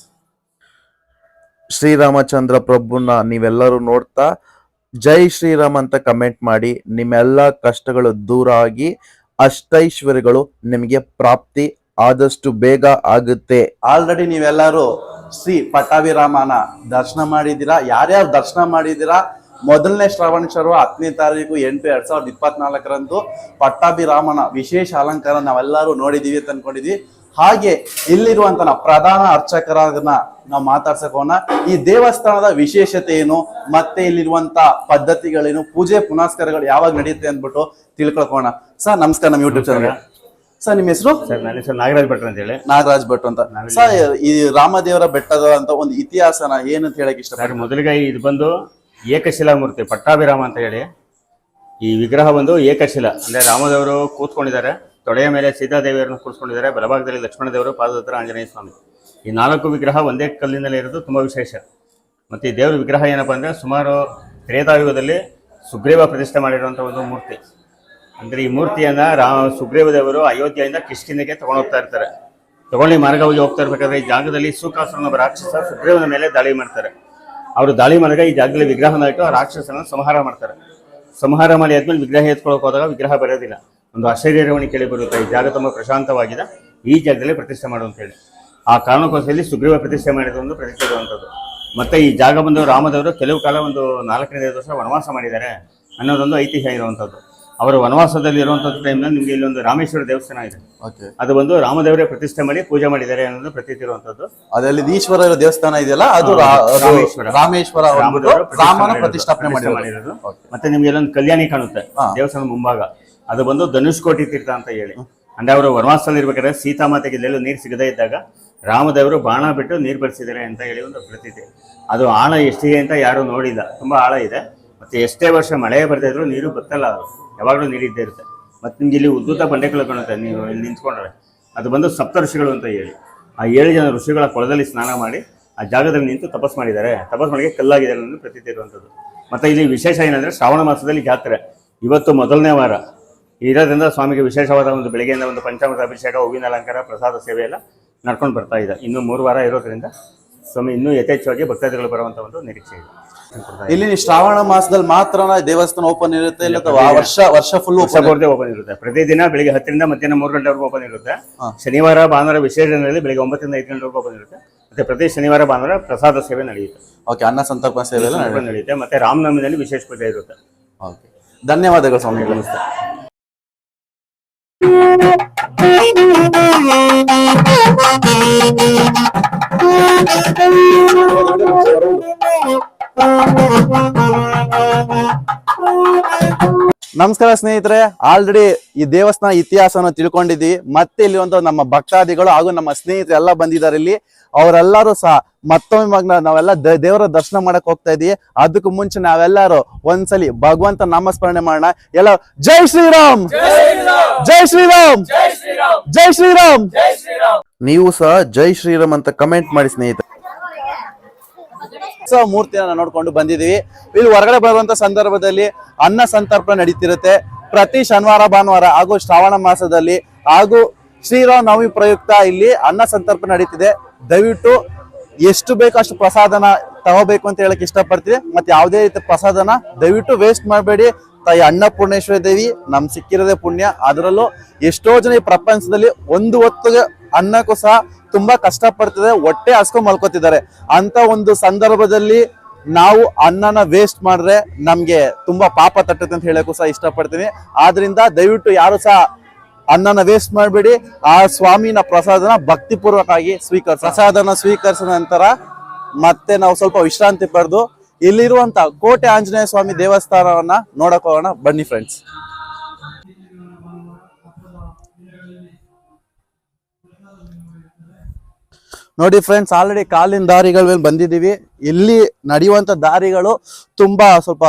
ಶ್ರೀರಾಮಚಂದ್ರ ಪ್ರಭುನ ನೀವೆಲ್ಲರೂ ನೋಡ್ತಾ ಜೈ ಶ್ರೀರಾಮ್ ಅಂತ ಕಮೆಂಟ್ ಮಾಡಿ. ನಿಮ್ಮೆಲ್ಲ ಕಷ್ಟಗಳು ದೂರ ಆಗಿ ಅಷ್ಟೈಶ್ವರ್ಯಗಳು ನಿಮಗೆ ಪ್ರಾಪ್ತಿ ಆದಷ್ಟು ಬೇಗ ಆಗುತ್ತೆ. ಆಲ್ರೆಡಿ ನೀವೆಲ್ಲರೂ ಶ್ರೀ ಪಟ್ಟಾಭಿರಾಮನ ದರ್ಶನ ಮಾಡಿದ್ದೀರಾ. ಯಾರ್ಯಾರು ದರ್ಶನ ಮಾಡಿದ್ದೀರಾ, ಮೊದಲನೇ ಶ್ರಾವಣೇಶ್ವರ 10ನೇ ತಾರೀಕು 8/2024 ಪಟ್ಟಾಭಿರಾಮನ ವಿಶೇಷ ಅಲಂಕಾರ ನಾವೆಲ್ಲರೂ ನೋಡಿದೀವಿ ಅಂತ ಅನ್ಕೊಂಡಿದ್ವಿ. ಹಾಗೆ ಇಲ್ಲಿರುವಂತ ಪ್ರಧಾನ ಅರ್ಚಕರನ್ನ ನಾವು ಮಾತಾಡ್ಸಕೋಣ. ಈ ದೇವಸ್ಥಾನದ ವಿಶೇಷತೆ ಏನು, ಮತ್ತೆ ಇಲ್ಲಿರುವಂತ ಪದ್ಧತಿಗಳೇನು, ಪೂಜೆ ಪುನಸ್ಕಾರಗಳು ಯಾವಾಗ ನಡೆಯುತ್ತೆ ಅಂದ್ಬಿಟ್ಟು ತಿಳ್ಕೊಳ್ಕೋಣ. ಸರ್ ನಮಸ್ಕಾರ, ನಮ್ಮ ಯೂಟ್ಯೂಬ್ ಚಾನಲ್. ಸರ್ ನಿಮ್ಮ ಹೆಸರು? ಸರ್ ನನ್ನ ಹೆಸರು ನಾಗರಾಜ್ ಭಟ್ರು ಅಂತ ಹೇಳಿ. ನಾಗರಾಜ್ ಭಟ್ರು ಅಂತ. ಸರ್, ಈ ರಾಮದೇವರ ಬೆಟ್ಟದ ಅಂತ ಒಂದು ಇತಿಹಾಸನ ಏನಂತ ಹೇಳಕ್ ಇಷ್ಟ? ಮೊದಲಿಗೆ ಇದು ಬಂದು ಏಕಶಿಲಾ ಮೂರ್ತಿ ಪಟ್ಟಾಭಿರಾಮ ಅಂತ ಹೇಳಿ. ಈ ವಿಗ್ರಹ ಬಂದು ಏಕಶಿಲಾ ಅಂದ್ರೆ ರಾಮದೇವರು ಕೂತ್ಕೊಂಡಿದ್ದಾರೆ, ತೊಡೆಯ ಮೇಲೆ ಸೀತಾದೇವಿಯರನ್ನು ಕೂರಿಸ್ಕೊಂಡಿದ್ದಾರೆ, ಬಲಭಾಗದಲ್ಲಿ ಲಕ್ಷ್ಮಣ ದೇವರು, ಪಾದದ ಹತ್ರ ಆಂಜನೇಯ ಸ್ವಾಮಿ. ಈ 4 ವಿಗ್ರಹ ಒಂದೇ ಕಲ್ಲಿನಲ್ಲೇ ಇರೋದು ತುಂಬಾ ವಿಶೇಷ. ಮತ್ತೆ ಈ ದೇವರ ವಿಗ್ರಹ ಏನಪ್ಪಾ ಅಂದ್ರೆ ಸುಮಾರು ತ್ರೇತಾಯುಗದಲ್ಲಿ ಸುಗ್ರೀವ ಪ್ರತಿಷ್ಠೆ ಮಾಡಿರುವಂತಹ ಒಂದು ಮೂರ್ತಿ. ಅಂದ್ರೆ ಈ ಮೂರ್ತಿಯನ್ನ ಸುಗ್ರೀವ ದೇವರು ಅಯೋಧ್ಯೆಯಿಂದ ಕಿಷ್ಕಿಂಧೆಗೆ ತಗೊಂಡು ಹೋಗ್ತಾ ಇರ್ತಾರೆ. ತಗೊಂಡು ಮಾರ್ಗವಾಗಿ ಹೋಗ್ತಾ ಇರ್ಬೇಕಾದ್ರೆ ಈ ಜಾಗದಲ್ಲಿ ಸೂಕಾಸುರನ ರಾಕ್ಷಸ ಸುಗ್ರೀವನ ಮೇಲೆ ದಾಳಿ ಮಾಡ್ತಾರೆ. ಅವರು ದಾಳಿ ಮಾಡಿದಾಗ ಈ ಜಾಗದಲ್ಲಿ ವಿಗ್ರಹನ ಇಟ್ಟು ಆ ರಾಕ್ಷಸನ ಸಂಹಾರ ಮಾಡ್ತಾರೆ. ಸಂಹಾರ ಮಾಡಿ ಆದ್ಮೇಲೆ ವಿಗ್ರಹ ಎತ್ಕೊಳಕ್ ಹೋದಾಗ ವಿಗ್ರಹ ಬರೋದಿಲ್ಲ. ಒಂದು ಆಶ್ಚರ್ಯರವಣಿ ಕೇಳಿ ಬರುತ್ತೆ, ಈ ಜಾಗ ತುಂಬಾ ಪ್ರಶಾಂತವಾಗಿದೆ, ಈ ಜಾಗದಲ್ಲಿ ಪ್ರತಿಷ್ಠೆ ಮಾಡು ಅಂತ ಹೇಳಿ. ಆ ಕಾರಣಕ್ಕೋಸ್ಕರ ಸುಗ್ರೀವ ಪ್ರತಿಷ್ಠೆ ಮಾಡಿದ ಒಂದು ಪ್ರತಿಷ್ಠೆ ಇರುವಂಥದ್ದು. ಮತ್ತೆ ಈ ಜಾಗ ಬಂದು ರಾಮದೇವರು ಕೆಲವು ಕಾಲ ಒಂದು 4ನೇ ವರ್ಷ ವನವಾಸ ಮಾಡಿದ್ದಾರೆ ಅನ್ನೋದೊಂದು ಐತಿಹ್ಯ ಇರುವಂಥದ್ದು. ಅವರು ವನವಾಸದಲ್ಲಿ ಇರುವಂತಹ ಟೈಮ್ನಲ್ಲಿ ನಿಮಗೆ ಇಲ್ಲೊಂದು ರಾಮೇಶ್ವರ ದೇವಸ್ಥಾನ ಇದೆ. ಓಕೆ. ಅದು ಬಂದು ರಾಮದೇವರೇ ಪ್ರತಿಷ್ಠೆ ಮಾಡಿ ಪೂಜೆ ಮಾಡಿದ್ದಾರೆ ಅನ್ನೋದು ಪ್ರತೀತಿ ಇರುವಂತದ್ದು. ಅದರಲ್ಲಿ ಈಶ್ವರ ದೇವಸ್ಥಾನ ಇದೆಯಲ್ಲ ಅದು ರಾಮೇಶ್ವರ ರಾಮದೇವರು ರಾಮನ ಪ್ರತಿಷ್ಠಾಪನೆ ಮಾಡಿರೋದು. ಮತ್ತೆ ನಿಮ್ಗೆ ಇಲ್ಲೊಂದು ಕಲ್ಯಾಣಿ ಕಾಣುತ್ತೆ ದೇವಸ್ಥಾನ ಮುಂಭಾಗ, ಅದು ಬಂದು ಧನುಷ್ಕೋಟಿ ತೀರ್ಥ ಅಂತ ಹೇಳಿ. ಅಂದ್ರೆ ಅವರು ವನವಾಸದಲ್ಲಿ ಇರ್ಬೇಕಾದ್ರೆ ಸೀತಾಮಾತೆಗೆ ಇಲ್ಲೆಲ್ಲೂ ನೀರು ಸಿಗದೇ ಇದ್ದಾಗ ರಾಮದೇವರು ಬಾಣ ಬಿಟ್ಟು ನೀರು ಬರಿಸಿದ್ದಾರೆ ಅಂತ ಹೇಳಿ ಒಂದು ಪ್ರತೀತಿ. ಅದು ಆಳ ಎಷ್ಟಿದೆ ಅಂತ ಯಾರು ನೋಡಿಲ್ಲ, ತುಂಬಾ ಆಳ ಇದೆ. ಮತ್ತೆ ಎಷ್ಟೇ ವರ್ಷ ಮಳೆ ಬರ್ತಾ ಇದ್ರು ನೀರು ಬತ್ತಲ್ಲ, ಅದು ಯಾವಾಗಲೂ ನೀರಿದ್ದೇ ಇರುತ್ತೆ. ಮತ್ತೆ ನಿಮ್ಗೆ ಇಲ್ಲಿ ಉದ್ದುತ ಬಂಡೆಗಳು ಕಾಣುತ್ತೆ, ನೀವು ಇಲ್ಲಿ ನಿಂತ್ಕೊಂಡ್ರೆ ಅದು ಬಂದು ಸಪ್ತ ಋಷಿಗಳು ಅಂತ ಹೇಳಿ. ಆ 7 ಜನ ಋಷಿಗಳ ಕೊಳದಲ್ಲಿ ಸ್ನಾನ ಮಾಡಿ ಆ ಜಾಗದಲ್ಲಿ ನಿಂತು ತಪಸ್ ಮಾಡಿದ್ದಾರೆ. ತಪಸ್ ಮಾಡಿಗೆ ಕಲ್ಲಾಗಿದೆ ಅನ್ನೋದು ಪ್ರತೀತಿ ಇರುವಂಥದ್ದು. ಮತ್ತೆ ಇಲ್ಲಿ ವಿಶೇಷ ಏನಂದ್ರೆ ಶ್ರಾವಣ ಮಾಸದಲ್ಲಿ ಜಾತ್ರೆ ಇವತ್ತು ಮೊದಲನೇ ವಾರ ಇರೋದ್ರಿಂದ ಸ್ವಾಮಿಗೆ ವಿಶೇಷವಾದ ಒಂದು ಬೆಳಗ್ಗೆಯಿಂದ ಒಂದು ಪಂಚಾಮೃತ ಅಭಿಷೇಕ, ಹೂವಿನ ಅಲಂಕಾರ, ಪ್ರಸಾದ ಸೇವೆ ಎಲ್ಲ ನಡ್ಕೊಂಡು ಬರ್ತಾ ಇದೆ. ಇನ್ನು 3 ವಾರ ಇರೋದ್ರಿಂದ ಸ್ವಾಮಿ ಇನ್ನೂ ಯಥೇಚ್ಛವಾಗಿ ಭಕ್ತಾದಿಗಳು ಬರುವಂತ ಒಂದು ನಿರೀಕ್ಷೆ ಇದೆ. ಇಲ್ಲಿ ಶ್ರಾವಣ ಮಾಸದಲ್ಲಿ ಮಾತ್ರ ದೇವಸ್ಥಾನ ಓಪನ್ ಇರುತ್ತೆ, ಇಲ್ಲ ವರ್ಷ ಫುಲ್ ಓಪನ್ ಇರುತ್ತೆ. ಪ್ರತಿದಿನ ಬೆಳಿಗ್ಗೆ 10 ರಿಂದ ಮಧ್ಯಾಹ್ನ 3 ಗಂಟೆವರೆಗೂ ಓಪನ್ ಇರುತ್ತೆ. ಶನಿವಾರ ಭಾನುವಾರ ವಿಶೇಷ ದಿನದಲ್ಲಿ ಬೆಳಿಗ್ಗೆ 9 ರಿಂದ 5 ಗಂಟೆವರೆಗೂ ಓಪನ್ ಇರುತ್ತೆ. ಮತ್ತೆ ಪ್ರತಿ ಶನಿವಾರ ಭಾನುವಾರ ಪ್ರಸಾದ ಸೇವೆ ನಡೆಯುತ್ತೆ. ಓಕೆ, ಅನ್ನ ಸಂತರ್ಪಣೆ ಸೇವೆ ಎಲ್ಲ ನಡೆಯುತ್ತೆ. ಮತ್ತೆ ರಾಮನವಮಿನಲ್ಲಿ ವಿಶೇಷ ಪೂಜೆ ಇರುತ್ತೆ. ಓಕೆ, ಧನ್ಯವಾದಗಳು ಸ್ವಾಮಿ. ನಮಸ್ತೆ. ನಮಸ್ಕಾರ ಸ್ನೇಹಿತರೆ, ಆಲ್ರೆಡಿ ಈ ದೇವಸ್ಥಾನ ಇತಿಹಾಸನ ತಿಳ್ಕೊಂಡಿದ್ವಿ. ಮತ್ತೆ ಇಲ್ಲಿ ಒಂದು ನಮ್ಮ ಭಕ್ತಾದಿಗಳು ಹಾಗೂ ನಮ್ಮ ಸ್ನೇಹಿತರು ಎಲ್ಲ ಬಂದಿದ್ದಾರೆ. ಇಲ್ಲಿ ಅವರೆಲ್ಲರೂ ಸಹ ಮತ್ತೊಮ್ಮೆ ನಾವೆಲ್ಲ ದೇವರ ದರ್ಶನ ಮಾಡಕ್ ಹೋಗ್ತಾ ಇದೀವಿ. ಅದಕ್ಕೂ ಮುಂಚೆ ನಾವೆಲ್ಲರೂ ಒಂದ್ಸಲಿ ಭಗವಂತ ನಾಮಸ್ಮರಣೆ ಮಾಡೋಣ. ಎಲ್ಲ ಜೈ ಶ್ರೀರಾಮ್, ಜೈ ಶ್ರೀರಾಮ್, ಜೈ ಶ್ರೀರಾಮ್. ನೀವು ಸಹ ಜೈ ಶ್ರೀರಾಮ್ ಅಂತ ಕಮೆಂಟ್ ಮಾಡಿ ಸ್ನೇಹಿತರೆ. ಮೂರ್ತಿಯನ್ನ ನೋಡ್ಕೊಂಡು ಬಂದಿದೀವಿ. ಇಲ್ಲಿ ಹೊರಗಡೆ ಬರುವಂತ ಸಂದರ್ಭದಲ್ಲಿ ಅನ್ನ ಸಂತರ್ಪಣೆ ನಡೀತಿರುತ್ತೆ ಪ್ರತಿ ಶನಿವಾರ ಭಾನುವಾರ ಹಾಗೂ ಶ್ರಾವಣ ಮಾಸದಲ್ಲಿ, ಹಾಗೂ ಶ್ರೀರಾಮ ನವಮಿ ಪ್ರಯುಕ್ತ ಇಲ್ಲಿ ಅನ್ನ ಸಂತರ್ಪಣೆ ನಡೀತಿದೆ. ದಯವಿಟ್ಟು ಎಷ್ಟು ಬೇಕೋ ಅಷ್ಟು ಪ್ರಸಾದನ ತಗೋಬೇಕು ಅಂತ ಹೇಳಕ್ ಇಷ್ಟಪಡ್ತೀವಿ. ಮತ್ತೆ ಯಾವುದೇ ರೀತಿ ಪ್ರಸಾದನ ದಯವಿಟ್ಟು ವೇಸ್ಟ್ ಮಾಡಬೇಡಿ. ತಾಯಿ ಅನ್ನಪೂರ್ಣೇಶ್ವರಿ ದೇವಿ ನಮ್ ಸಿಕ್ಕಿರೋದೇ ಪುಣ್ಯ. ಅದರಲ್ಲೂ ಎಷ್ಟೋ ಜನ ಈ ಪ್ರಪಂಚದಲ್ಲಿ ಒಂದು ಹೊತ್ತಿಗೆ ಅನ್ನಕ್ಕೂ ಸಹ ತುಂಬಾ ಕಷ್ಟ ಪಡ್ತಿದೆ, ಹೊಟ್ಟೆ ಹಸ್ಕೊಂಡ್ ಮಲ್ಕೋತಿದ್ದಾರೆ. ಅಂತ ಒಂದು ಸಂದರ್ಭದಲ್ಲಿ ನಾವು ಅನ್ನನ ವೇಸ್ಟ್ ಮಾಡ್ರೆ ನಮ್ಗೆ ತುಂಬಾ ಪಾಪ ತಟ್ಟುತ್ತೆ ಅಂತ ಹೇಳಕ್ಕೂ ಸಹ ಇಷ್ಟಪಡ್ತೀನಿ. ಆದ್ರಿಂದ ದಯವಿಟ್ಟು ಯಾರು ಸಹ ಅನ್ನನ ವೇಸ್ಟ್ ಮಾಡಬೇಡಿ. ಆ ಸ್ವಾಮಿನ ಪ್ರಸಾದನ ಭಕ್ತಿಪೂರ್ವಕವಾಗಿ ಪ್ರಸಾದನ ಸ್ವೀಕರಿಸಿದ ನಂತರ ಮತ್ತೆ ನಾವು ಸ್ವಲ್ಪ ವಿಶ್ರಾಂತಿ ಪಡೆದು ಇಲ್ಲಿರುವಂತ ಕೋಟೆ ಆಂಜನೇಯ ಸ್ವಾಮಿ ದೇವಸ್ಥಾನವನ್ನ ನೋಡಕ್ ಹೋಗೋಣ. ಬನ್ನಿ ಫ್ರೆಂಡ್ಸ್. ನೋಡಿ ಫ್ರೆಂಡ್ಸ್, ಆಲ್ರೆಡಿ ಕಾಲಿನ ದಾರಿಗಳ ಮೇಲೆ ಬಂದಿದ್ದೀವಿ. ಇಲ್ಲಿ ನಡೆಯುವಂತ ದಾರಿಗಳು ತುಂಬಾ ಸ್ವಲ್ಪ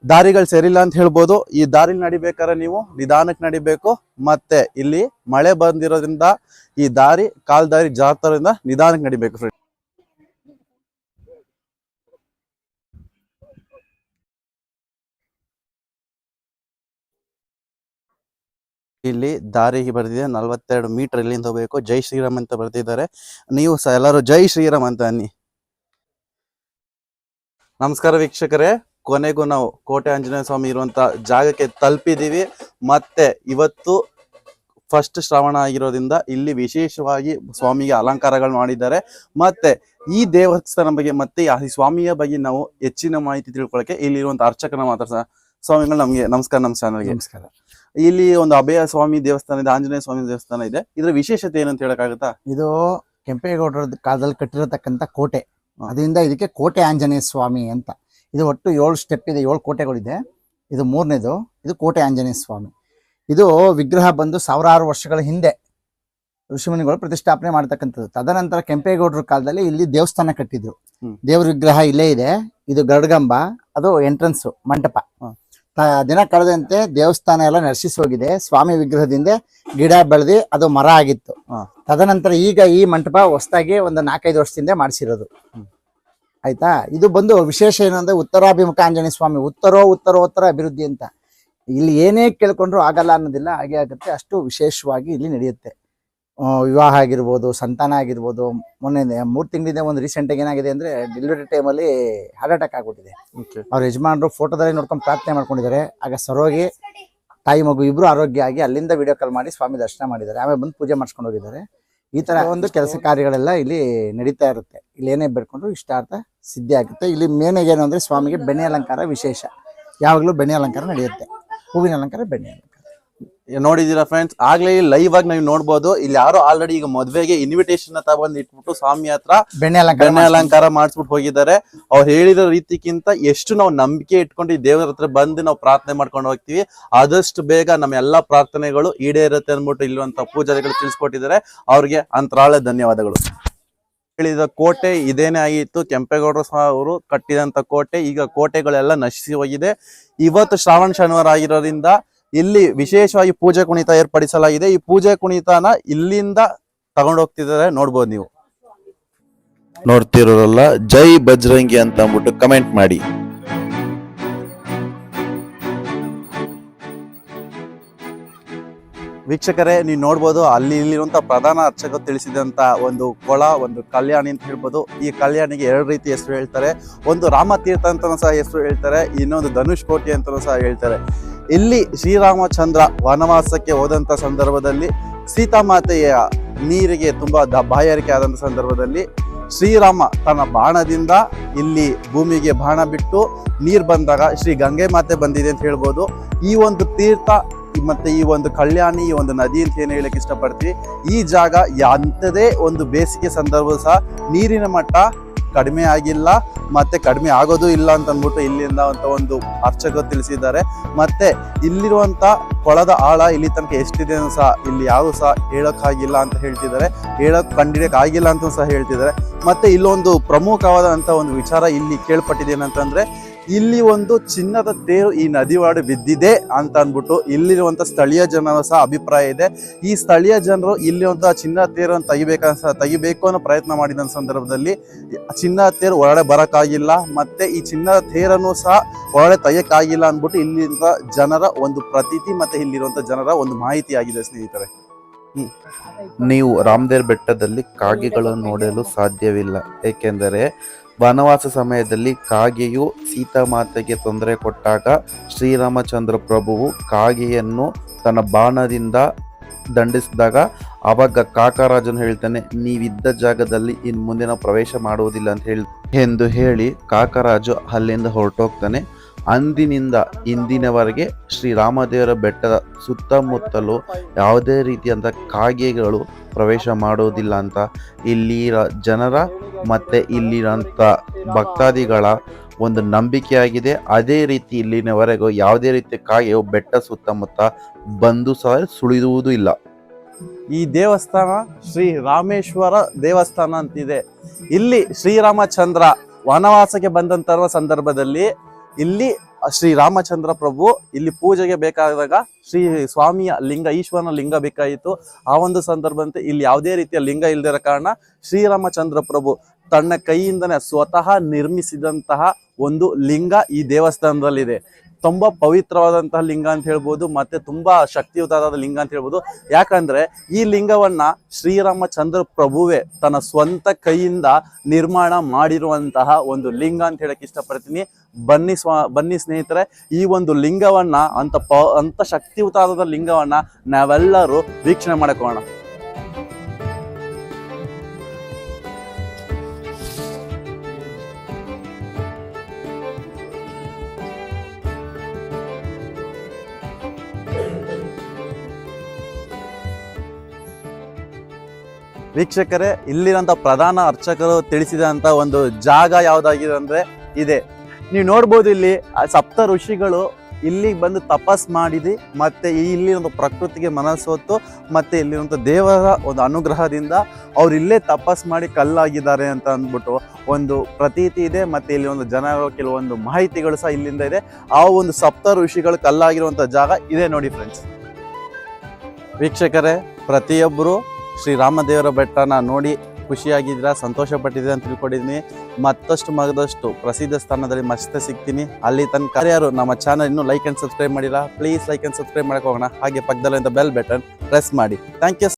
ದಾರಿಗಳು ಸರಿಯಿಲ್ಲ ಅಂತ ಹೇಳ್ಬೋದು. ಈ ದಾರಿ ನಡಿಬೇಕಾದ್ರೆ ನೀವು ನಿಧಾನಕ್ಕೆ ನಡಿಬೇಕು. ಮತ್ತೆ ಇಲ್ಲಿ ಮಳೆ ಬಂದಿರೋದ್ರಿಂದ ಈ ದಾರಿ ಕಾಲ್ ದಾರಿ ಜಾರ್ತರಿಂದ ನಿಧಾನಕ್ಕೆ ನಡಿಬೇಕು ಫ್ರೆಂಡ್ಸ್. ಇಲ್ಲಿ ದಾರಿಗೆ ಬರ್ದಿದೆ 42 ಮೀಟರ್ ಇಲ್ಲಿಂದ ಹೋಗ್ಬೇಕು. ಜೈ ಶ್ರೀರಾಮ್ ಅಂತ ಬರ್ತಿದ್ದಾರೆ. ನೀವು ಸಹ ಎಲ್ಲರೂ ಜೈ ಶ್ರೀರಾಮ್ ಅಂತ ಅನ್ನಿ. ನಮಸ್ಕಾರ ವೀಕ್ಷಕರೇ, ಕೊನೆಗೂ ನಾವು ಕೋಟೆ ಆಂಜನೇಯ ಸ್ವಾಮಿ ಇರುವಂತ ಜಾಗಕ್ಕೆ ತಲುಪಿದೀವಿ. ಮತ್ತೆ ಇವತ್ತು ಫಸ್ಟ್ ಶ್ರಾವಣ ಆಗಿರೋದ್ರಿಂದ ಇಲ್ಲಿ ವಿಶೇಷವಾಗಿ ಸ್ವಾಮಿಗೆ ಅಲಂಕಾರಗಳು ಮಾಡಿದ್ದಾರೆ. ಮತ್ತೆ ಈ ದೇವಸ್ಥಾನ ಬಗ್ಗೆ ಮತ್ತೆ ಈ ಸ್ವಾಮಿಯ ಬಗ್ಗೆ ನಾವು ಹೆಚ್ಚಿನ ಮಾಹಿತಿ ತಿಳ್ಕೊಳಕ್ಕೆ ಇಲ್ಲಿರುವಂತ ಅರ್ಚಕನ ಮಾತಾಡ್ಸ. ಸ್ವಾಮಿಗಳು ನಮ್ಗೆ ನಮಸ್ಕಾರ. ನಮ್ಮ ಚಾನಲ್ಗೆ ನಮಸ್ಕಾರ. ಇಲ್ಲಿ ಒಂದು ಅಭಯ ಸ್ವಾಮಿ ದೇವಸ್ಥಾನ ಇದೆ, ಆಂಜನೇಯ ಸ್ವಾಮಿ ದೇವಸ್ಥಾನ ಇದೆ. ಇದ್ರ ವಿಶೇಷತೆ ಏನಂತ ಹೇಳಕ್ಕಾಗತ್ತಾ? ಇದು ಕೆಂಪೇಗೌಡರ ಕಾಲದಲ್ಲಿ ಕಟ್ಟಿರತಕ್ಕಂತ ಕೋಟೆ. ಅದರಿಂದ ಇದಕ್ಕೆ ಕೋಟೆ ಆಂಜನೇಯ ಸ್ವಾಮಿ ಅಂತ. ಇದು ಒಟ್ಟು 7 ಸ್ಟೆಪ್ ಇದೆ, 7 ಕೋಟೆಗಳಿದೆ. ಇದು 3ನೇದು. ಇದು ಕೋಟೆ ಆಂಜನೇಯ ಸ್ವಾಮಿ. ಇದು ವಿಗ್ರಹ ಬಂದು ಸಾವಿರಾರು ವರ್ಷಗಳ ಹಿಂದೆ ಋಷಿಮುನಿಗಳು ಪ್ರತಿಷ್ಠಾಪನೆ ಮಾಡ್ತಕ್ಕಂಥದ್ದು. ತದನಂತರ ಕೆಂಪೇಗೌಡರ ಕಾಲದಲ್ಲಿ ಇಲ್ಲಿ ದೇವಸ್ಥಾನ ಕಟ್ಟಿದ್ರು. ದೇವ್ರ ವಿಗ್ರಹ ಇಲ್ಲೇ ಇದೆ. ಇದು ಗರುಡಗಂಬ, ಅದು ಎಂಟ್ರೆನ್ಸ್ ಮಂಟಪ. ದಿನ ಕಳೆದಂತೆ ದೇವಸ್ಥಾನ ಎಲ್ಲ ನಶಿಸಿ ಹೋಗಿದೆ. ಸ್ವಾಮಿ ವಿಗ್ರಹದಿಂದ ಗಿಡ ಬೆಳೆದಿ ಅದು ಮರ ಆಗಿತ್ತು. ತದನಂತರ ಈಗ ಈ ಮಂಟಪ ಹೊಸದಾಗಿ ಒಂದು 4-5 ವರ್ಷದಿಂದ ಮಾಡಿಸಿರೋದು. ಆಯ್ತಾ. ಇದು ಬಂದು ವಿಶೇಷ ಏನಂದ್ರೆ ಉತ್ತರಾಭಿಮುಖ ಆಂಜನೇಯ ಸ್ವಾಮಿ. ಉತ್ತರೋತ್ತರ ಅಭಿವೃದ್ಧಿ ಅಂತ. ಇಲ್ಲಿ ಏನೇ ಕೇಳ್ಕೊಂಡ್ರು ಆಗಲ್ಲ ಅನ್ನೋದಿಲ್ಲ, ಹಾಗೆ ಆಗುತ್ತೆ. ಅಷ್ಟು ವಿಶೇಷವಾಗಿ ಇಲ್ಲಿ ನಡೆಯುತ್ತೆ. ವಿವಾಹ ಆಗಿರ್ಬೋದು, ಸಂತಾನ ಆಗಿರ್ಬೋದು. ಮೊನ್ನೆ 3 ತಿಂಗಳಿಂದ ಒಂದು ರೀಸೆಂಟಾಗಿ ಏನಾಗಿದೆ ಅಂದ್ರೆ ಡೆಲಿವರಿ ಟೈಮಲ್ಲಿ ಹಾರ್ಟ್ ಅಟ್ಯಾಕ್ ಆಗ್ಬಿಟ್ಟಿದೆ. ಅವ್ರ ಯಜಮಾನರು ಫೋಟೋದಲ್ಲಿ ನೋಡ್ಕೊಂಡು ಪ್ರಾರ್ಥನೆ ಮಾಡ್ಕೊಂಡಿದ್ದಾರೆ. ಆಗ ಸರೋಗಿ ತಾಯಿ ಮಗು ಇಬ್ರು ಆರೋಗ್ಯ ಆಗಿ ಅಲ್ಲಿಂದ ವಿಡಿಯೋ ಕಾಲ್ ಮಾಡಿ ಸ್ವಾಮಿ ದರ್ಶನ ಮಾಡಿದ್ದಾರೆ. ಆಮೇಲೆ ಬಂದು ಪೂಜೆ ಮಾಡಿಸ್ಕೊಂಡು ಹೋಗಿದ್ದಾರೆ. ಈ ತರ ಒಂದು ಕೆಲಸ ಕಾರ್ಯಗಳೆಲ್ಲ ಇಲ್ಲಿ ನಡೀತಾ ಇರುತ್ತೆ. ಇಲ್ಲಿ ಏನೇ ಬೇಡ್ಕೊಂಡ್ರು ಇಷ್ಟಾರ್ಥ ಸಿದ್ಧಿ ಆಗುತ್ತೆ. ಇಲ್ಲಿ ಮೇನ್ ಏನು ಅಂದ್ರೆ ಸ್ವಾಮಿಗೆ ಬೆಣ್ಣೆ ಅಲಂಕಾರ ವಿಶೇಷ. ಯಾವಾಗಲೂ ಬೆಣ್ಣೆ ಅಲಂಕಾರ ನಡೆಯುತ್ತೆ. ಹೂವಿನ ಅಲಂಕಾರ, ಬೆಣ್ಣೆ ಅಲಂಕಾರ. ನೋಡಿದೀರಾ ಫ್ರೆಂಡ್ಸ್, ಆಗ್ಲೇ ಲೈವ್ ಆಗಿ ನೀವು ನೋಡ್ಬೋದು. ಇಲ್ಲಿ ಯಾರೋ ಆಲ್ರೆಡಿ ಈಗ ಮದ್ವೆಗೆ ಇನ್ವಿಟೇಷನ್ ತಗೊಂಡ್ ಇಟ್ಬಿಟ್ಟು ಸ್ವಾಮಿ ಹತ್ರ ಬೆಣ್ಣೆ ಬೆಣ್ಣೆ ಅಲಂಕಾರ ಮಾಡಿಸ್ಬಿಟ್ಟು ಹೋಗಿದ್ದಾರೆ. ಅವ್ರು ಹೇಳಿರೋ ರೀತಿಗಿಂತ ಎಷ್ಟು ನಾವು ನಂಬಿಕೆ ಇಟ್ಕೊಂಡು ಈ ದೇವರ ಹತ್ರ ಬಂದು ನಾವು ಪ್ರಾರ್ಥನೆ ಮಾಡ್ಕೊಂಡು ಹೋಗ್ತೀವಿ, ಆದಷ್ಟು ಬೇಗ ನಮ್ಮ ಎಲ್ಲಾ ಪ್ರಾರ್ಥನೆಗಳು ಈಡೇರುತ್ತೆ ಅಂದ್ಬಿಟ್ಟು ಇಲ್ಲಿರುವಂತ ಪೂಜಾರಿಗಳು ತಿಳಿಸ್ಕೊಟ್ಟಿದ್ದಾರೆ. ಅವ್ರಿಗೆ ಅಂತರಾಳ ಧನ್ಯವಾದಗಳು. ಹೇಳಿದ ಕೋಟೆ ಇದೇನೆ ಆಗಿತ್ತು. ಕೆಂಪೇಗೌಡರು ಸಹ ಅವರು ಕಟ್ಟಿದಂತ ಕೋಟೆ. ಈಗ ಕೋಟೆಗಳೆಲ್ಲ ನಶಿಸಿ ಹೋಗಿದೆ. ಇವತ್ತು ಶ್ರಾವಣ ಶನಿವಾರ ಆಗಿರೋದ್ರಿಂದ ಇಲ್ಲಿ ವಿಶೇಷವಾಗಿ ಪೂಜೆ ಕುಣಿತ ಏರ್ಪಡಿಸಲಾಗಿದೆ. ಈ ಪೂಜೆ ಕುಣಿತನ ಇಲ್ಲಿಂದ ತಗೊಂಡೋಗ್ತಿದ್ದಾರೆ, ನೋಡ್ಬೋದು ನೀವು. ನೋಡ್ತಿರೋರಲ್ಲ, ಜೈ ಬಜರಂಗಿ ಅಂತ ಅಂದ್ಬಿಟ್ಟು ಕಮೆಂಟ್ ಮಾಡಿ. ವೀಕ್ಷಕರೇ, ನೀವು ನೋಡ್ಬೋದು ಅಲ್ಲಿ ಇಲ್ಲಿರುವಂತ ಪ್ರಧಾನ ಅರ್ಚಕರು ತಿಳಿಸಿದಂತ ಒಂದು ಕೊಳ, ಒಂದು ಕಲ್ಯಾಣಿ ಅಂತ ಹೇಳ್ಬೋದು. ಈ ಕಲ್ಯಾಣಿಗೆ 2 ರೀತಿ ಹೆಸರು ಹೇಳ್ತಾರೆ. ಒಂದು ರಾಮತೀರ್ಥ ಅಂತನೂ ಸಹ ಹೆಸರು ಹೇಳ್ತಾರೆ, ಇನ್ನೊಂದು ಧನುಷ್ ಕೋಟಿ ಅಂತನೂ ಸಹ ಹೇಳ್ತಾರೆ. ಇಲ್ಲಿ ಶ್ರೀರಾಮಚಂದ್ರ ವನವಾಸಕ್ಕೆ ಹೋದಂತ ಸಂದರ್ಭದಲ್ಲಿ ಸೀತಾಮಾತೆಯ ನೀರಿಗೆ ತುಂಬಾ ಬಾಯಾರಿಕೆ ಆದಂತ ಸಂದರ್ಭದಲ್ಲಿ ಶ್ರೀರಾಮ ತನ್ನ ಬಾಣದಿಂದ ಇಲ್ಲಿ ಭೂಮಿಗೆ ಬಾಣ ಬಿಟ್ಟು ನೀರು ಬಂದಾಗ ಶ್ರೀ ಗಂಗೆ ಮಾತೆ ಬಂದಿದೆ ಅಂತ ಹೇಳ್ಬೋದು. ಈ ಒಂದು ತೀರ್ಥ ಮತ್ತೆ ಈ ಒಂದು ಕಲ್ಯಾಣಿ, ಈ ಒಂದು ನದಿ ಅಂತ ಏನು ಹೇಳಕ್ ಇಷ್ಟಪಡ್ತೀವಿ. ಈ ಜಾಗ ಅಂಥದೇ ಒಂದು ಬೇಸಿಗೆ ಸಂದರ್ಭ ಸಹ ನೀರಿನ ಮಟ್ಟ ಕಡಿಮೆ ಆಗಿಲ್ಲ, ಮತ್ತೆ ಕಡಿಮೆ ಆಗೋದು ಇಲ್ಲ ಅಂತ ಅಂದ್ಬಿಟ್ಟು ಇಲ್ಲಿಂದ ಅಂತ ಒಂದು ಅರ್ಚಕರು ತಿಳಿಸಿದ್ದಾರೆ. ಮತ್ತೆ ಇಲ್ಲಿರುವಂತ ಕೊಳದ ಆಳ ಇಲ್ಲಿ ತನಕ ಎಷ್ಟಿದೆ ಅಂತ ಸಹ ಇಲ್ಲಿ ಯಾರು ಸಹ ಹೇಳಕ್ಕಾಗಿಲ್ಲ ಅಂತ ಹೇಳ್ತಿದ್ದಾರೆ, ಕಂಡಿಡಿಯಕ್ ಆಗಿಲ್ಲ ಅಂತ ಸಹ ಹೇಳ್ತಿದ್ದಾರೆ. ಮತ್ತೆ ಇಲ್ಲೊಂದು ಪ್ರಮುಖವಾದಂತ ಒಂದು ವಿಚಾರ ಇಲ್ಲಿ ಕೇಳ್ಪಟ್ಟಿದೆ ಏನಂತಂದ್ರೆ, ಇಲ್ಲಿ ಒಂದು ಚಿನ್ನದ ತೇರು ಈ ನದಿ ಒಳಗೆ ಬಿದ್ದಿದೆ ಅಂತ ಅಂದ್ಬಿಟ್ಟು ಇಲ್ಲಿರುವಂತ ಸ್ಥಳೀಯ ಜನರ ಸಹ ಅಭಿಪ್ರಾಯ ಇದೆ. ಈ ಸ್ಥಳೀಯ ಜನರು ಇಲ್ಲಿರುವಂತಹ ಚಿನ್ನದ ತೇರನ್ನು ತೆಗಿಬೇಕು ಅನ್ನೋ ಪ್ರಯತ್ನ ಮಾಡಿದ ಸಂದರ್ಭದಲ್ಲಿ ಚಿನ್ನದ ತೇರು ಒಳಗಡೆ ಬರಕ್ಕಾಗಿಲ್ಲ, ಮತ್ತೆ ಈ ಚಿನ್ನದ ತೇರನ್ನು ಸಹ ಒಳಗಡೆ ತೆಗಿಯಕ್ಕಾಗಿಲ್ಲ ಅಂದ್ಬಿಟ್ಟು ಇಲ್ಲಿಂದ ಜನರ ಒಂದು ಪ್ರತೀತಿ ಮತ್ತೆ ಇಲ್ಲಿರುವಂತ ಜನರ ಒಂದು ಮಾಹಿತಿ ಆಗಿದೆ ಸ್ನೇಹಿತರೆ. ನೀವು ರಾಮದೇವ್ರ ಬೆಟ್ಟದಲ್ಲಿ ಕಾಗೆಗಳನ್ನು ನೋಡಲು ಸಾಧ್ಯವಿಲ್ಲ, ಏಕೆಂದರೆ ವನವಾಸ ಸಮಯದಲ್ಲಿ ಕಾಗೆಯು ಸೀತಾಮಾತೆಗೆ ತೊಂದರೆ ಕೊಟ್ಟಾಗ ಶ್ರೀರಾಮಚಂದ್ರ ಪ್ರಭುವು ಕಾಗೆಯನ್ನು ತನ್ನ ಬಾಣದಿಂದ ದಂಡಿಸಿದಾಗ ಅವಾಗ ಕಾಕರಾಜನು ಹೇಳ್ತಾನೆ, ನೀವಿದ್ದ ಜಾಗದಲ್ಲಿ ಇನ್ನು ಮುಂದೆ ನಾವು ಪ್ರವೇಶ ಮಾಡುವುದಿಲ್ಲ ಎಂದು ಹೇಳಿ ಕಾಕರಾಜು ಅಲ್ಲಿಂದ ಹೊರಟೋಗ್ತಾನೆ. ಅಂದಿನಿಂದ ಇಂದಿನವರೆಗೆ ಶ್ರೀರಾಮದೇವರ ಬೆಟ್ಟದ ಸುತ್ತಮುತ್ತಲು ಯಾವುದೇ ರೀತಿಯಂಥ ಕಾಗೆಗಳು ಪ್ರವೇಶ ಮಾಡೋದಿಲ್ಲ ಅಂತ ಇಲ್ಲಿರ ಜನರ ಮತ್ತೆ ಇಲ್ಲಿರೋಂಥ ಭಕ್ತಾದಿಗಳ ಒಂದು ನಂಬಿಕೆಯಾಗಿದೆ. ಅದೇ ರೀತಿ ಇಲ್ಲಿನವರೆಗೂ ಯಾವುದೇ ರೀತಿಯ ಕಾಗೆಯು ಬೆಟ್ಟ ಸುತ್ತಮುತ್ತ ಬಂದು ಸಹ ಸುಳಿಯುವುದೂ ಇಲ್ಲ. ಈ ದೇವಸ್ಥಾನ ಶ್ರೀ ರಾಮೇಶ್ವರ ದೇವಸ್ಥಾನ ಅಂತಿದೆ. ಇಲ್ಲಿ ಶ್ರೀರಾಮಚಂದ್ರ ವನವಾಸಕ್ಕೆ ಬಂದಂತ ಸಂದರ್ಭದಲ್ಲಿ ಇಲ್ಲಿ ಶ್ರೀ ರಾಮಚಂದ್ರ ಪ್ರಭು ಇಲ್ಲಿ ಪೂಜೆಗೆ ಬೇಕಾದಾಗ ಶ್ರೀ ಸ್ವಾಮಿಯ ಲಿಂಗ, ಈಶ್ವರನ ಲಿಂಗ ಬೇಕಾಯಿತು. ಆ ಒಂದು ಸಂದರ್ಭದಂತೆ ಇಲ್ಲಿ ಯಾವುದೇ ರೀತಿಯ ಲಿಂಗ ಇಲ್ಲದಿರೋ ಕಾರಣ ಶ್ರೀರಾಮಚಂದ್ರ ಪ್ರಭು ತನ್ನ ಕೈಯಿಂದನೇ ಸ್ವತಃ ನಿರ್ಮಿಸಿದಂತಹ ಒಂದು ಲಿಂಗ ಈ ದೇವಸ್ಥಾನದಲ್ಲಿದೆ. ತುಂಬಾ ಪವಿತ್ರವಾದಂತಹ ಲಿಂಗ ಅಂತ ಹೇಳ್ಬೋದು, ಮತ್ತೆ ತುಂಬಾ ಶಕ್ತಿಯುತವಾದ ಲಿಂಗ ಅಂತ ಹೇಳ್ಬೋದು. ಯಾಕಂದ್ರೆ ಈ ಲಿಂಗವನ್ನ ಶ್ರೀರಾಮಚಂದ್ರ ಪ್ರಭುವೇ ತನ್ನ ಸ್ವಂತ ಕೈಯಿಂದ ನಿರ್ಮಾಣ ಮಾಡಿರುವಂತಹ ಒಂದು ಲಿಂಗ ಅಂತ ಹೇಳಕ್ ಇಷ್ಟಪಡ್ತೀನಿ. ಬನ್ನಿ ಸ್ನೇಹಿತರೆ, ಈ ಒಂದು ಲಿಂಗವನ್ನ ಅಂತ ಶಕ್ತಿಯುತವಾದ ಲಿಂಗವನ್ನ ನಾವೆಲ್ಲರೂ ವೀಕ್ಷಣೆ ಮಾಡಕೋಣ. ವೀಕ್ಷಕರೇ, ಇಲ್ಲಿರಂತ ಪ್ರಧಾನ ಅರ್ಚಕರು ತಿಳಿಸಿದಂತ ಒಂದು ಜಾಗ ಯಾವ್ದಾಗಿದೆ ಅಂದ್ರೆ ಇದೆ. ನೀವು ನೋಡ್ಬೋದು, ಇಲ್ಲಿ ಸಪ್ತ ಋಷಿಗಳು ಇಲ್ಲಿಗೆ ಬಂದು ತಪಸ್ ಮಾಡಿದಿ, ಮತ್ತೆ ಇಲ್ಲಿ ಒಂದು ಪ್ರಕೃತಿಗೆ ಮನಸ್ಸೊತ್ತು, ಮತ್ತೆ ಇಲ್ಲಿರುವಂಥ ದೇವರ ಒಂದು ಅನುಗ್ರಹದಿಂದ ಅವ್ರು ಇಲ್ಲೇ ತಪಸ್ ಮಾಡಿ ಕಲ್ಲಾಗಿದ್ದಾರೆ ಅಂತ ಅಂದ್ಬಿಟ್ಟು ಒಂದು ಪ್ರತೀತಿ ಇದೆ. ಮತ್ತೆ ಇಲ್ಲಿ ಒಂದು ಜನರ ಕೆಲವೊಂದು ಮಾಹಿತಿಗಳು ಸಹ ಇಲ್ಲಿಂದ ಇದೆ. ಆ ಒಂದು ಸಪ್ತ ಋಷಿಗಳು ಕಲ್ಲಾಗಿರುವಂಥ ಜಾಗ ಇದೆ ನೋಡಿ ಫ್ರೆಂಡ್ಸ್. ವೀಕ್ಷಕರೇ, ಪ್ರತಿಯೊಬ್ಬರು ಶ್ರೀರಾಮದೇವರ ಬೆಟ್ಟನ ನೋಡಿ ಖುಷಿಯಾಗಿದ್ದೀರಾ, ಸಂತೋಷ ಪಟ್ಟಿದ್ದೀರಾ ಅಂತ ತಿಳ್ಕೊಂಡಿದ್ದೀನಿ. ಮತ್ತಷ್ಟು ಪ್ರಸಿದ್ಧ ಸ್ಥಾನದಲ್ಲಿ ಮತ್ತೆ ಸಿಗ್ತೀನಿ. ಅಲ್ಲಿ ತನಕ ಯಾರು ನಮ್ಮ ಚಾನಲ್ ಇನ್ನೂ ಲೈಕ್ ಆ್ಯಂಡ್ ಸಬ್ಸ್ಕ್ರೈಬ್ ಮಾಡಿಲ್ಲ, ಪ್ಲೀಸ್ ಲೈಕ್ ಆ್ಯಂಡ್ ಸಬ್ಸ್ಕ್ರೈಬ್ ಮಾಡಕ್ಕೆ ಹೋಗೋಣ. ಹಾಗೆ ಪಕ್ಕದಲ್ಲಿಂದ ಬೆಲ್ ಬಟನ್ ಪ್ರೆಸ್ ಮಾಡಿ. Thank you.